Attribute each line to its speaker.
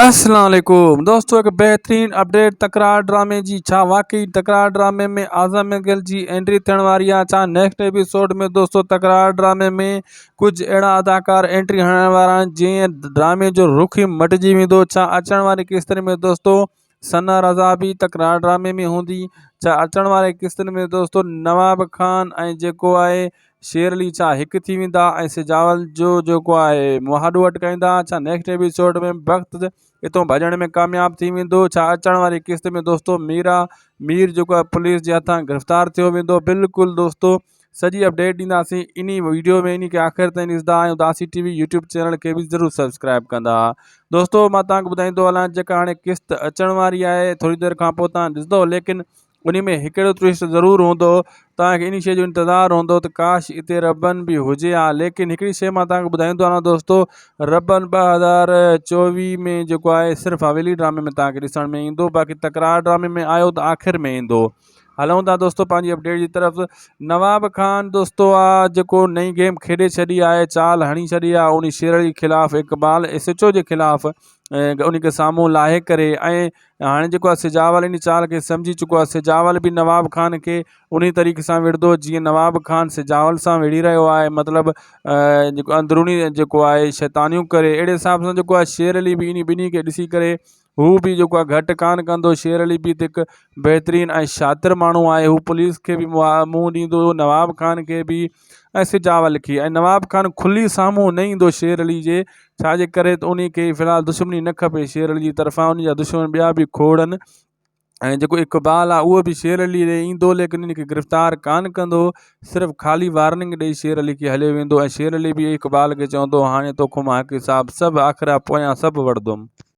Speaker 1: अस्सलाम वालेकुम दोस्तों, एक बेहतरीन अपडेट तकरार ड्रामे जी। छा वाकई तकरार ड्रामे में आज़म गिल जी एंट्री थियण वारी आहे? छा नेक्स्ट एपिसोड में दोस्तों तकरार ड्रामे में कुछ अहिड़ा अदाकार एंट्री हणण वारा आहिनि जीअं ड्रामे जो रुख ई मटिजी वेंदो? छा अचण वारी किस्तनि में दोस्तों सना रज़ा भी तकरार ड्रामे में हूंदी? छा अचण वारे किस्तनि में दोस्तों नवाब खान ऐं जेको आहे शेर अली छा हिकु थी वेंदा ऐं सिजावल जो जेको आहे मुहाॾो अटकाईंदा? छा नेक्स्ट एपिसोड में वक़्तु इतों भॼण में कामयाब थी वेंदो? छा अचण वारी किस्त में दोस्तों मीर जेको आहे पुलिस जे हथां गिरफ़्तार थियो वेंदो? बिल्कुलु दोस्तों सॼी अपडेट ॾींदासीं इन वीडियो में। इन खे आख़िर ताईं ॾिसंदा आहियूं दासी टीवी यूट्यूब चैनल खे बि ज़रूरु सब्सक्राइब कंदा। दोस्तों मां तव्हांखे ॿुधाईंदो हलां जेका हाणे किस्त अचण वारी आहे थोरी देरि खां पोइ तव्हां ॾिसंदो, लेकिन उन में हिकिड़ो ट्विस्ट ज़रूरु हूंदो। तव्हांखे इन शइ जो इंतज़ारु हूंदो त काश हिते रबन बि हुजे हा, लेकिन हिकिड़ी शइ मां तव्हांखे ॿुधाईंदो हलां दोस्तों, रबन 2024 में जेको आहे सिर्फ़ु हवेली ड्रामे में तव्हांखे ॾिसण में ईंदो, बाक़ी तकरार ड्रामे में आयो त आख़िर में ईंदो। हलूं था दोस्तों पंहिंजी अपडेट जी तरफ़। नवाब खान दोस्तों आहे जेको नई गेम खेॾे छॾी आहे, चाल हणी छॾी आहे उन शेर जे ख़िलाफ़ु, इक़बाल एसएचओ जे ख़िलाफ़ु उन खे साम्हूं लाहे करे। ऐं हाणे जेको आहे सिजावल इन चाल खे सम्झी चुको आहे। सिजावल बि नवाब खान खे उन तरीक़े सां विढ़ंदो जीअं नवाब खान सिजावल सां विढ़ी रहियो आहे, मतिलबु जेको अंदरूनी जेको आहे शैतानियूं करे। अहिड़े हिसाब सां जेको आहे शेर अली बि इन ॿिन्ही खे ॾिसी करे हू बि जेको आहे घटि कान कंदो। शेर अली बि हिकु बहितरीनु ऐं शातिर माण्हू आहे, हू पुलिस खे बि मुंहुं ॾींदो, नवाब खान खे बि ऐं सिजावल खे। ऐं नवाब खान खुली साम्हूं न ईंदो शेर अली जे, छाजे करे त उन खे फ़िलहालु दुश्मनी न खपे शेर अली जी तरफ़ां, उन जा दुश्मन ॿिया बि खोड़नि। ऐं जेको इक़बाल आहे उहो बि शेर अली ॾे ईंदो, लेकिन इन खे गिरफ़्तार कान कंदो, सिर्फ़ु ख़ाली वार्निंग ॾेई शेर अली खे हलियो वेंदो। ऐं शेर अली बि इक़बाल खे चवंदो हाणे तोखां मां हिकु हिसाब सभु आख़िरा पोयां सभु वठंदुमि।